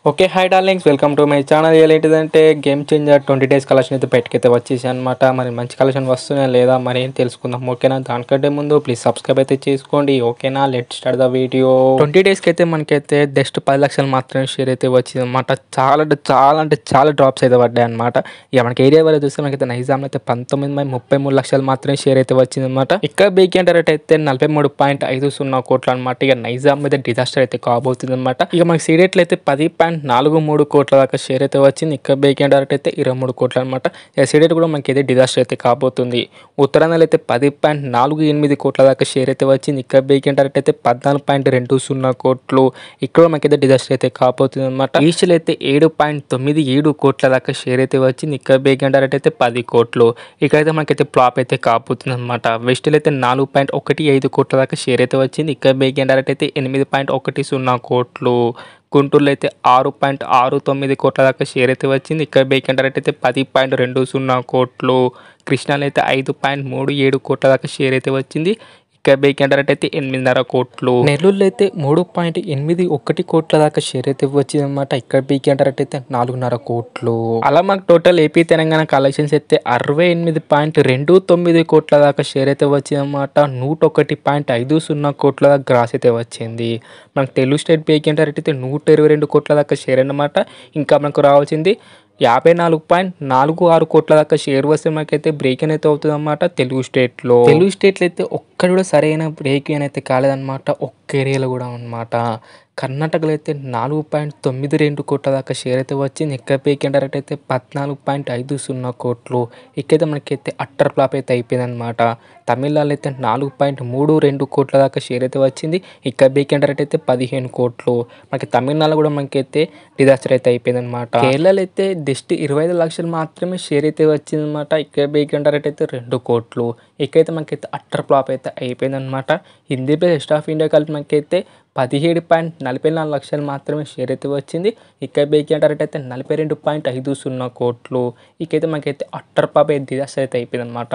Okay hi darlings welcome to my channel. ఏంటిదంటే game changer 20 days collection అయితే బయటకైతే వచ్చేసి అనమాట. మరి మంచి కలెక్షన్ వస్తున్నాయా లేదా మరి ఏం తెలుసుకుందాం. ఓకేనా, దానికంటే ముందు ప్లీజ్ సబ్స్క్రైబ్ అయితే చేసుకోండి. ఓకేనా, let start the video. 20 days అయితే మనకైతే జస్ట్ 10 లక్షలు మాత్రమే షేర్ అయితే వచ్చింది అనమాట. చాలా డ్రాప్స్ అయితే పడ్డాయి అనమాట. ఇక మనకి ఏరియా వల్ల చూస్తే మనకైతే నైజాం అయితే 19.33 లక్షలు మాత్రమే షేర్ అయితే వచ్చింది అనమాట. ఇక్కడ బీకెండ్ రేట్ అయితే 43.50 కోట్లు అనమాట. ఇక నైజాం మీద డిజాస్టర్ అయితే కాబోతుంది అనమాట. ఇక మనకి సీడెట్లు అయితే 10.43 కోట్ల దాకా షేర్ అయితే వచ్చింది. ఇక్కడ బేకెండ్ డైరెక్ట్ అయితే 23 కోట్లు అనమాట. సీడెట్ కూడా మనకి అయితే డిజాస్టర్ అయితే కాబోతుంది. ఉత్తరాంధ్రలో అయితే 10.48 కోట్ల దాకా షేర్ అయితే వచ్చింది. ఇక్కడ బేకెండ్ డైరెక్ట్ అయితే 14.20 కోట్లు. ఇక్కడ మనకైతే డిజాస్టర్ అయితే కాబోతుంది అనమాట. ఈస్ట్లో అయితే 7.97 కోట్ల దాకా షేర్ అయితే వచ్చింది. ఇక్కడ బేకెండ్ డైరెక్ట్ అయితే 10 కోట్లు. ఇక్కడైతే మనకైతే ఫ్లాప్ అయితే కాబోతుంది అనమాట. వెస్ట్లో అయితే 4.15 కోట్ల దాకా షేర్ అయితే వచ్చింది. ఇక్కడ బేకెండ్ డైరెక్ట్ అయితే 8.10 కోట్లు. గుంటూరులో అయితే 6.69 కోట్ల దాకా షేర్ అయితే వచ్చింది. ఇక్కడ బేకెండ్ రేట్ అయితే 10.20 కోట్లు. కృష్ణాలో అయితే 5.37 కోట్ల దాకా షేర్ అయితే వచ్చింది. ఇక్కడ బేకెండ్ రేట్ అయితే 8.5 కోట్లు. నెల్లూరులో అయితే 3.81 కోట్ల దాకా షేర్ అయితే వచ్చింది అనమాట. ఇక్కడ బేకెండ్ రేట్ అయితే 4.5 కోట్లు. అలా మాకు టోటల్ ఏపీ తెలంగాణ కలెక్షన్స్ అయితే 68.29 కోట్ల దాకా షేర్ అయితే వచ్చింది అనమాట. 101.50 కోట్ల దాకా గ్రాస్ అయితే వచ్చింది. మనకు తెలుగు స్టేట్ బేకెండ్ రేట్ అయితే 122 కోట్ల దాకా షేర్ అన్నమాట. ఇంకా మనకు రావాల్సింది 54.46 కోట్ల దాకా షేర్ వస్తే మనకైతే బ్రేక్ అయితే అవుతుంది అనమాట. తెలుగు స్టేట్లో అయితే ఒక్కడ కూడా సరైన బ్రేక్ అయితే కాలేదన్నమాట. ఒక్క ఏరియాలో కూడా అనమాట. కర్ణాటకలో అయితే 4.92 కోట్ల దాకా షేర్ అయితే వచ్చింది. ఇక్కడ బేకెండ్ రేట్ అయితే 14.50 కోట్లు. ఇక్కడైతే మనకైతే అట్టర్ ఫ్లాప్ అయితే అయిపోయింది అనమాట. తమిళనాడులో అయితే 4.32 కోట్ల దాకా షేర్ అయితే వచ్చింది. ఇక్కడ బేకెండ్ రేట్ అయితే 15 కోట్లు. మనకి తమిళనాడులో కూడా మనకైతే డిజాస్టర్ అయితే అయిపోయింది అనమాట. కేరళలో అయితే జస్ట్ 25 లక్షలు మాత్రమే షేర్ అయితే వచ్చింది అనమాట. ఇక్కడ బేకెండ్ రేట్ అయితే 2 కోట్లు. ఇక్కడైతే మనకైతే అట్టర్ ఫ్లాప్ అయితే అయిపోయింది అనమాట. Hindi plus rest of India కలిపి మనకైతే 17.44 లక్షలు మాత్రమే షేర్ అయితే వచ్చింది. ఇక్కడ బేకెండ్ రేట్ అయితే 42.50 కోట్లు. ఇకైతే మనకైతే అట్టర్ ఫ్లాప్ అయితే డిజాస్టర్ అయితే అయిపోయింది అనమాట.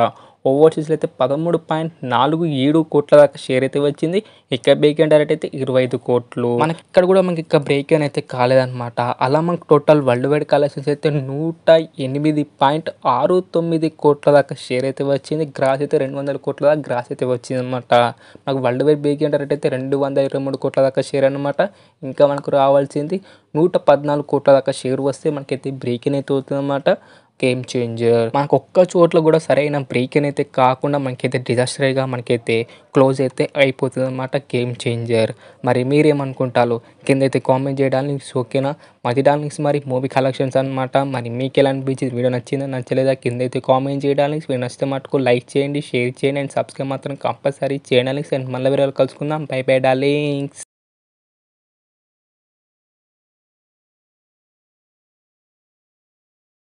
ఓవర్సీస్లో అయితే 13.47 కోట్ల దాకా షేర్ అయితే వచ్చింది. ఇక్కడ బేకెండ్ రేట్ అయితే 25 కోట్లు. మనకి ఇక్కడ కూడా మనకి ఇక్కడ బ్రేక్ అయితే కాలేదన్నమాట. అలా మనకు టోటల్ వరల్డ్ వైడ్ కలెక్షన్స్ అయితే 108.69 కోట్ల దాకా షేర్ అయితే వచ్చింది. గ్రాస్ అయితే 200 కోట్ల దాకా గ్రాస్ అయితే వచ్చింది అనమాట. మనకు వరల్డ్ వైడ్ బేకెండ్ రేట్ అయితే 223 కోట్ల దాకా షేర్ అనమాట. ఇంకా మనకు రావాల్సింది 114 కోట్ల దాకా షేర్ వస్తే మనకైతే బ్రేక్ అయితే అవుతుంది అనమాట. గేమ్ చేంజర్ మనకు ఒక్క చోట్ల కూడా సరైన బ్రేక్ అయితే కాకుండా మనకైతే డిజాస్టర్గా మనకైతే క్లోజ్ అయితే అయిపోతుంది అనమాట. గేమ్ చేంజర్ మరి మీరేమనుకుంటారు కింద అయితే కామెంట్ చేయడానికి. ఓకేనా, మది డార్లింగ్స్ మరి మూవీ కలెక్షన్స్ అనమాట. మరి మీకు ఎలా అనిపించింది, వీడియో నచ్చిందా నచ్చలేదా కింద అయితే కామెంట్ చేయడానికి. వీడియో నచ్చితే మటుకు లైక్ చేయండి, షేర్ చేయండి అండ్ సబ్స్క్రైబ్ మాత్రం కంపల్సరీ చేయండి. అండ్ మళ్ళీ వీడియోలు కలుసుకుందాం. By by darlings.